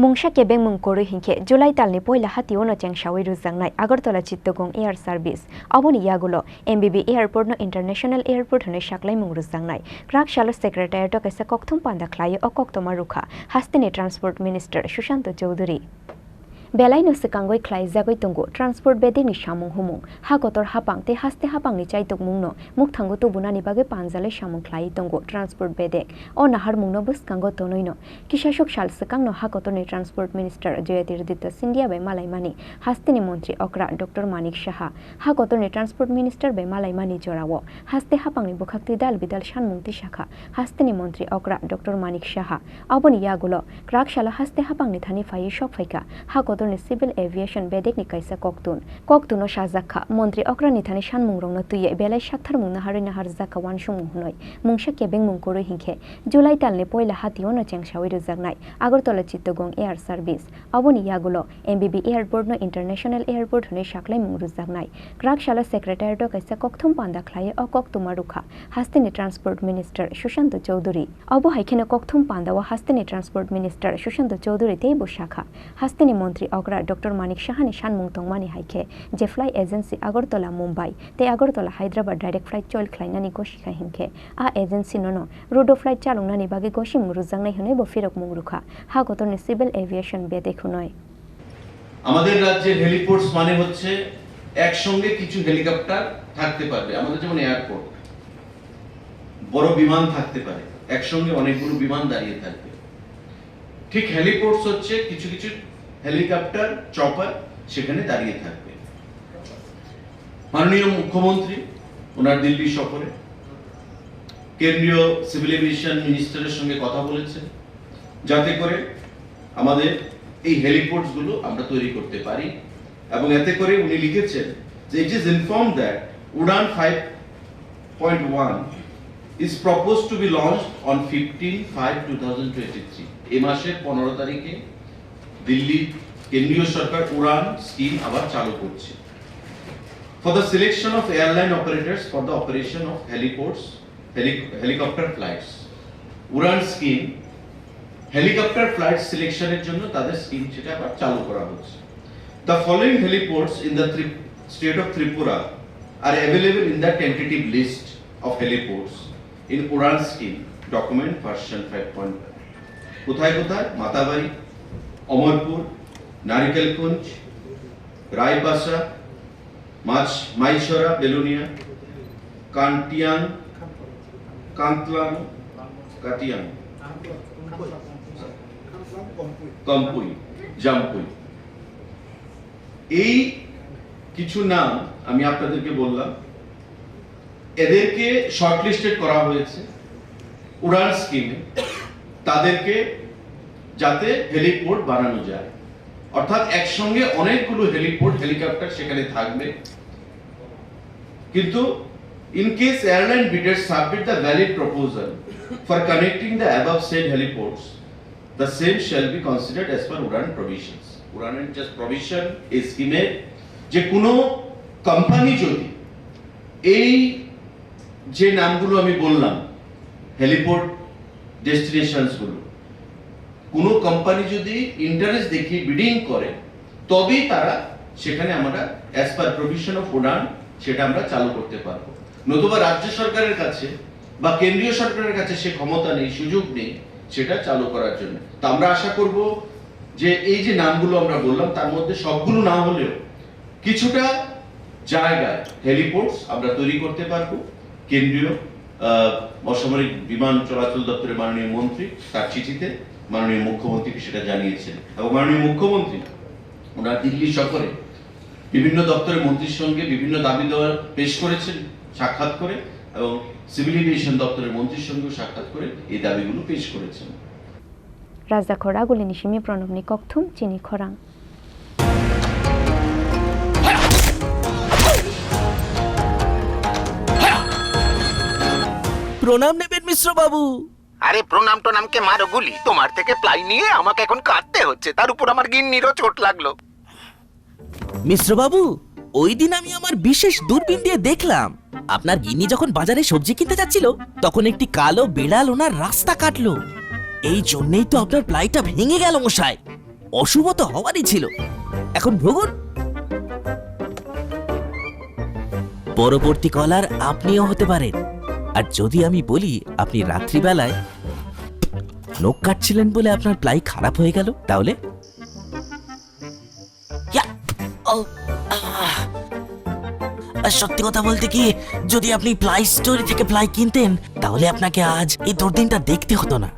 Mungsa Kebengmung Khorwi Honkhe July1st poila hatiyono Chengsawi Rwjaknai Agartala-Chittagong air service aboni yagulo MBB airport no international airport hone shaklaimung Rwjaknai Krak Shalo secretariat kaisa kokthum panda khlai o koktoma rukha hastini transport minister Sushant Chowdhury Belai no sekangoi khlai jagoi tongo transport bedeni samung humung hagotor hapang te haste hapang ni chaitok mungno mukthango to bunani bage panjale samung khlai tongo transport bedek o nahar mungno buskango tonoino kishashok shal sekang no hagotor ni transport minister Joyatirditta Sindia be malaimani hastini montri okra Dr. Manik Saha hagotor ni transport minister be malaimani jorawo haste hapang ni bukhakti dal bidal shanmungti shakha hastini montri okra Dr. Manik Saha aboni yagulo krak shala haste hapang ni thani phai shok phaika hagotor civil aviation bedek ni kaisa koktuno shajakha montri okra ni thani shanmungrong no tuye belai shakthar mungna harina har jaka wansung hunoi Mungsa Kebengmung Khorwi Honkhe July1st ni poila hatiyono Chengsawi Rwjaknai Agartala-Chittagong air service aboni yagulo MBB airport no international airport hone shaklaimung Rwjaknai Krak Shalo secretariat kaisa kokthum panda khlai o koktuma rukha hastini transport minister Sushant Chowdhury abo haikhene kokthum panda wa hastini transport minister Sushant Chowdhury tei bo shakha hastini montri Okra Dr. Manik Saha Shanmung Tongmani Haike je fly agency Agartala Mumbai te Agartala Hyderabad direct flight chol khlainani goshika Honkhe a agency nono rodo flight chalungnani bage goshim Rwjaknai hone bo firok mungrukha ha gotorni civil aviation bedek hunoi আমাদের রাজ্যের হেলিপোর্টস মানে হচ্ছে একসঙ্গে কিছু helicopter থাকতে পারবে আমাদের যেমন এয়ারপোর্ট বড় বিমান থাকতে পারে একসঙ্গে অনেকগুলো বিমান দাঁড়িয়ে থাকবে ঠিক হেলিপোর্টস হচ্ছে কিছু কিছু হেলিকপ্টার চপার সেখানে দাঁড়িয়ে থাকবে মাননীয় মুখ্যমন্ত্রী ওনার দিল্লি সফরে কেন্দ্রীয় সিভিল এভিয়েশন মিনিস্টারের সঙ্গে কথা বলেছেন যাতে করে আমাদের এই হেলিপোর্টস গুলো আমরা তৈরি করতে পারি এবং এতে করে উনি লিখেছেন যে it is informed that Udan 5.1 is proposed to be launched on 15/5/2023 এই মাসের 15 তারিখে দিল্লি কেন্দ্রীয় সরকার উড়ান স্কিম আবার চালু করছে for the selection of airline operators for the operation of heliports helicopter flights Udan scheme helicopter flight সিলেকশনের জন্য তাদের স্কিম সেটা আবার চালু করা হচ্ছে the following heliports in the state of Tripura are available in the tentative list of heliports in Udan scheme document version 5. কোথায় কোথায় মাতাবাড়ি অমরপুর নারিকেলকুঞ্জ রায়বাসা মাইছড়া বেলুনিয়া কান্তিয়াং কান্তলাং কাটিয়াং কম্পুই জামপুই এই কিছু নাম আমি আপনাদেরকে বললাম এদেরকে শর্টলিস্টেড করা হয়েছে উড়ান স্কিমে তাদেরকে যাতে হেলিপোর্ট বানানো যায় অর্থাৎ একসঙ্গে অনেকগুলো হেলিপোর্ট হেলিকপ্টার সেখানে থাকবে কিন্তু in case airline bidders submit the valid proposal for connecting the above said heliports the same shall be considered as per Udaan provisions উড়ানের just provision এই স্কিমে যে কোনো কোম্পানি যদি এই যে নামগুলো আমি বললাম হেলিপোর্ট ডেস্টিনেশনস গুলো কোন কোম্পানি যদি ইন্টারেস্ট দেখিয়ে বিডিং করে তবেই তারা সেখানে আমরা অ্যাজ পার প্রভিশন অফ উড়ান সেটা আমরা চালু করতে পারবো নতুবা রাজ্য সরকারের কাছে বা কেন্দ্রীয় সরকারের কাছে সে ক্ষমতা নেই সুযোগ নেই সেটা চালু করার জন্য তো আমরা আশা করব যে এই যে নামগুলো আমরা বললাম তার মধ্যে সবগুলো না হলেও কিছুটা জায়গায় হেলিপোর্টস আমরা তৈরি করতে পারবো কেন্দ্রীয় অসামরিক বিমান চলাচল দপ্তরের মাননীয় মন্ত্রী তার চিঠিতে মাননীয় মুখ্যমন্ত্রীকে সেটা জানিয়েছেন এবং মাননীয় মুখ্যমন্ত্রী ওনার দিল্লি সফরে বিভিন্ন দপ্তরের মন্ত্রীর সঙ্গে বিভিন্ন দাবি দেওয়া পেশ করেছেন সাক্ষাৎ করে এবং সিভিল এভিয়েশন দপ্তরের মন্ত্রীর সঙ্গেও সাক্ষাৎ করে এই দাবিগুলো পেশ করেছেন রাজা খোরাগুলি নিশিমি প্রণবনি ককথুম চিনি খরাং প্রণাম নেবেন মিশ্র বাবু আরে প্রণাম নামকে মারো গুলি তোমার থেকে প্লাই নিয়ে আমাকে এখন কাটতে হচ্ছে তার উপর আমার গিন্নিরও চোট লাগলো মিশ্র বাবু ওই দিন আমি আমার বিশেষ দূরবীন দিয়ে দেখলাম আপনার গিন্নি যখন বাজারে সবজি কিনতে যাচ্ছিল তখন একটি কালো বিড়াল ওনার রাস্তা কাটলো এই জন্যই তো আপনার প্লাইটা ভেঙে গেল মশাই অশুভ তো হওয়ারই ছিল। এখন ভোগুন। পরবর্তী কলার আপনিও হতে পারেন। আর যদি আমি বলি আপনি রাত্রিবেলায় নখ কাটছিলেন বলে আপনার প্লাই খারাপ হয়ে গেল, তাহলে? সত্যি কথা বলতে কি, যদি আপনি প্লাই স্টোরি থেকে প্লাই কিনতেন তাহলে আপনাকে আজ এই দুর্দিনটা দেখতে হতো না।